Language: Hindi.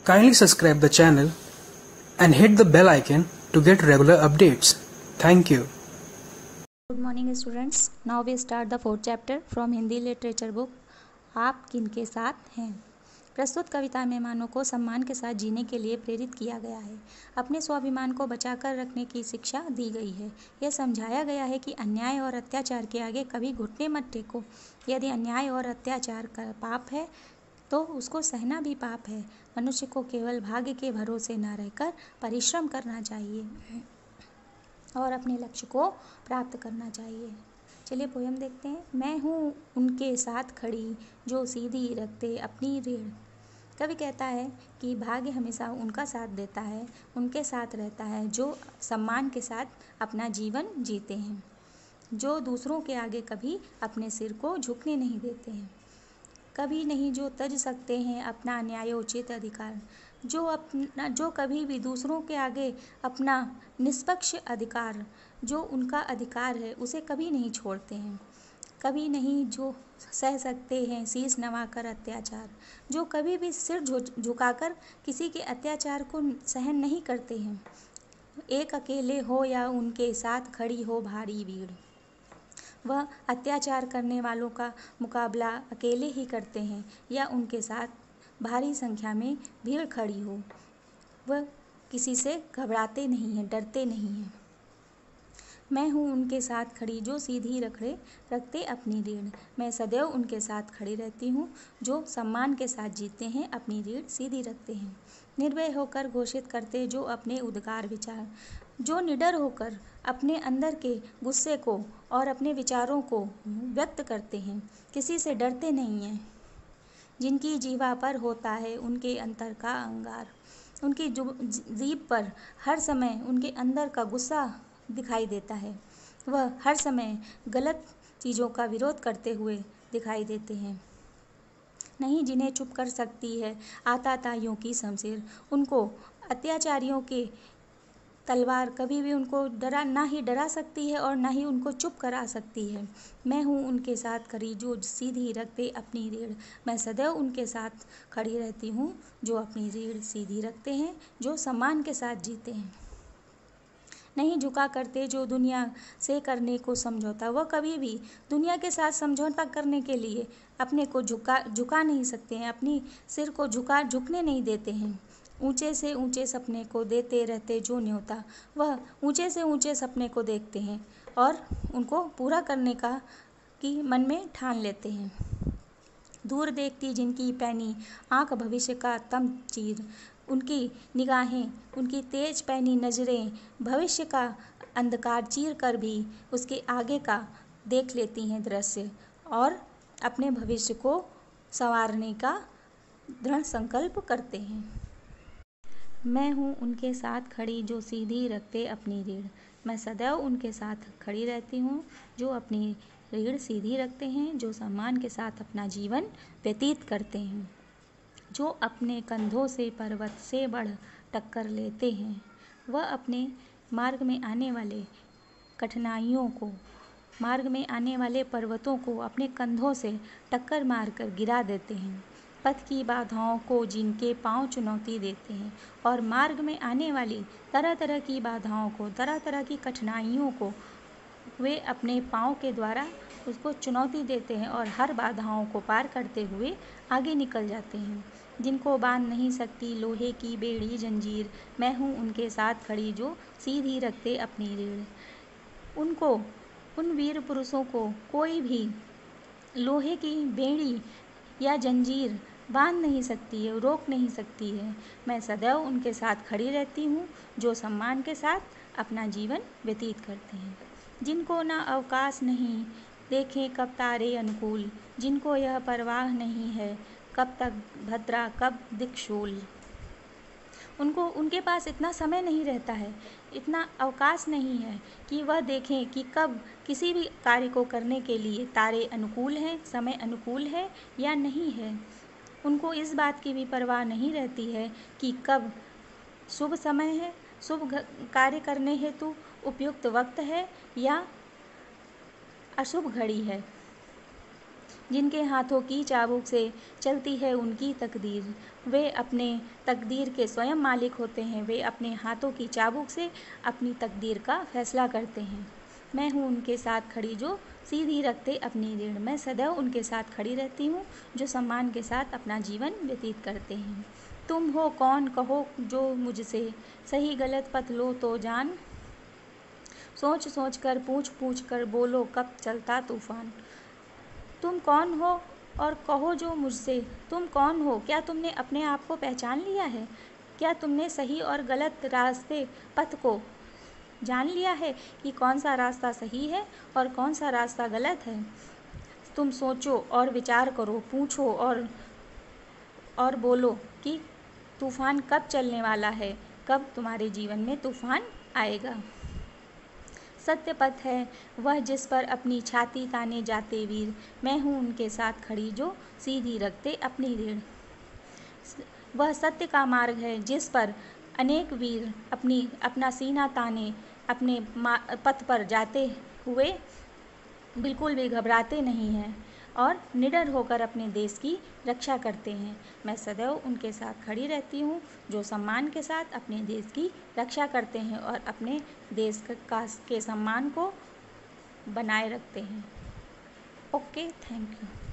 Kindly subscribe the channel and hit the bell icon to get regular updates. Thank you. Good morning students. Now we start the fourth chapter from Hindi literature book. आप किनके साथ हैं। प्रस्तुत कविता मेहमानों को सम्मान के साथ जीने के लिए प्रेरित किया गया है। अपने स्वाभिमान को बचाकर रखने की शिक्षा दी गई है। यह समझाया गया है कि अन्याय और अत्याचार के आगे कभी घुटने मत टेको। यदि अन्याय और अत्याचार का पाप है तो उसको सहना भी पाप है। मनुष्य को केवल भाग्य के भरोसे न रहकर परिश्रम करना चाहिए और अपने लक्ष्य को प्राप्त करना चाहिए। चलिए पोयम देखते हैं। मैं हूँ उनके साथ खड़ी जो सीधी रखते अपनी रीढ़। कवि कहता है कि भाग्य हमेशा उनका साथ देता है, उनके साथ रहता है जो सम्मान के साथ अपना जीवन जीते हैं, जो दूसरों के आगे कभी अपने सिर को झुकने नहीं देते हैं, कभी नहीं जो तज सकते हैं अपना न्यायोचित अधिकार, जो कभी भी दूसरों के आगे अपना निष्पक्ष अधिकार जो उनका अधिकार है उसे कभी नहीं छोड़ते हैं, कभी नहीं जो सह सकते हैं शीश नवाकर अत्याचार, जो कभी भी सिर झुकाकर किसी के अत्याचार को सहन नहीं करते हैं। एक अकेले हो या उनके साथ खड़ी हो भारी भीड़, वह अत्याचार करने वालों का मुकाबला अकेले ही करते हैं या उनके साथ भारी संख्या में भीड़ खड़ी हो, वह किसी से घबराते नहीं हैं, डरते नहीं हैं। मैं हूँ उनके साथ खड़ी जो सीधी रखते अपनी रीढ़। मैं सदैव उनके साथ खड़ी रहती हूँ जो सम्मान के साथ जीते हैं, अपनी रीढ़ सीधी रखते हैं। निर्भय होकर घोषित करते जो अपने उद्गार विचार, जो निडर होकर अपने अंदर के गुस्से को और अपने विचारों को व्यक्त करते हैं, किसी से डरते नहीं हैं। जिनकी जीवा पर होता है उनके अंतर का अंगार, उनकी जीभ पर हर समय उनके अंदर का गुस्सा दिखाई देता है। वह हर समय गलत चीज़ों का विरोध करते हुए दिखाई देते हैं। नहीं जिन्हें चुप कर सकती है आताताइयों की शमशीर, उनको अत्याचारियों के तलवार कभी भी उनको ना ही डरा सकती है और ना ही उनको चुप करा सकती है। मैं हूँ उनके साथ खड़ी जो सीधी रखते अपनी रीढ़। मैं सदैव उनके साथ खड़ी रहती हूँ जो अपनी रीढ़ सीधी रखते हैं, जो सम्मान के साथ जीते हैं। नहीं झुका करते जो दुनिया से करने को समझौता, वह कभी भी दुनिया के साथ समझौता करने के लिए अपने को झुका नहीं सकते हैं, अपनी सिर को झुकने नहीं देते हैं। ऊंचे से ऊंचे सपने को देते रहते जो न्योता, वह ऊंचे से ऊंचे सपने को देखते हैं और उनको पूरा करने का की मन में ठान लेते हैं। दूर देखती जिनकी पैनी आँख भविष्य का तम चीर, उनकी निगाहें, उनकी तेज पैनी नज़रें भविष्य का अंधकार चीर कर भी उसके आगे का देख लेती हैं दृश्य और अपने भविष्य को संवारने का दृढ़ संकल्प करते हैं। मैं हूँ उनके साथ खड़ी जो सीधी रखते अपनी रीढ़। मैं सदैव उनके साथ खड़ी रहती हूँ जो अपनी रीढ़ सीधी रखते हैं, जो सम्मान के साथ अपना जीवन व्यतीत करते हैं, जो अपने कंधों से पर्वत से बढ़ टक्कर लेते हैं। वह अपने मार्ग में आने वाले कठिनाइयों को, मार्ग में आने वाले पर्वतों को अपने कंधों से टक्कर मारकर गिरा देते हैं। पथ की बाधाओं को जिनके पांव चुनौती देते हैं और मार्ग में आने वाली तरह तरह की बाधाओं को, तरह तरह की कठिनाइयों को वे अपने पाँव के द्वारा उसको चुनौती देते हैं और हर बाधाओं को पार करते हुए आगे निकल जाते हैं। जिनको बांध नहीं सकती लोहे की बेड़ी जंजीर, मैं हूँ उनके साथ खड़ी जो सीधी रखते अपनी रीढ़। उनको, उन वीर पुरुषों को कोई भी लोहे की बेड़ी या जंजीर बांध नहीं सकती है, रोक नहीं सकती है। मैं सदैव उनके साथ खड़ी रहती हूँ जो सम्मान के साथ अपना जीवन व्यतीत करते हैं। जिनको ना अवकाश नहीं देखें कब तारे अनुकूल, जिनको यह परवाह नहीं है कब तक भद्रा कब दिक्शूल, उनको, उनके पास इतना समय नहीं रहता है, इतना अवकाश नहीं है कि वह देखें कि कब किसी भी कार्य को करने के लिए तारे अनुकूल हैं, समय अनुकूल है या नहीं है। उनको इस बात की भी परवाह नहीं रहती है कि कब शुभ समय है, शुभ कार्य करने हेतु उपयुक्त वक्त है या अशुभ घड़ी है। जिनके हाथों की चाबुक से चलती है उनकी तकदीर। वे अपने तकदीर के स्वयं मालिक होते हैं। वे अपने हाथों की चाबुक से अपनी तकदीर का फैसला करते हैं। मैं हूँ उनके साथ खड़ी जो सीधी रखते अपनी रीढ़। मैं सदैव उनके साथ खड़ी रहती हूँ जो सम्मान के साथ अपना जीवन व्यतीत करते हैं। तुम हो कौन, कहो जो मुझसे, सही गलत पथ लो तो जान। सोच सोच कर, पूछ पूछ कर बोलो, कब चलता तूफान। तुम कौन हो और कहो जो मुझसे, तुम कौन हो, क्या तुमने अपने आप को पहचान लिया है? क्या तुमने सही और गलत रास्ते पथ को जान लिया है कि कौन सा रास्ता सही है और कौन सा रास्ता गलत है? तुम सोचो और विचार करो, पूछो और बोलो कि तूफान कब चलने वाला है, कब तुम्हारे जीवन में तूफान आएगा। सत्य पथ है वह जिस पर अपनी छाती ताने जाते वीर। मैं हूँ उनके साथ खड़ी जो सीधी रखते अपनी रीढ़। वह सत्य का मार्ग है जिस पर अनेक वीर अपना सीना ताने अपने पथ पर जाते हुए बिल्कुल भी घबराते नहीं हैं और निडर होकर अपने देश की रक्षा करते हैं। मैं सदैव उनके साथ खड़ी रहती हूँ जो सम्मान के साथ अपने देश की रक्षा करते हैं और अपने देश के सम्मान को बनाए रखते हैं। Okay, thank you.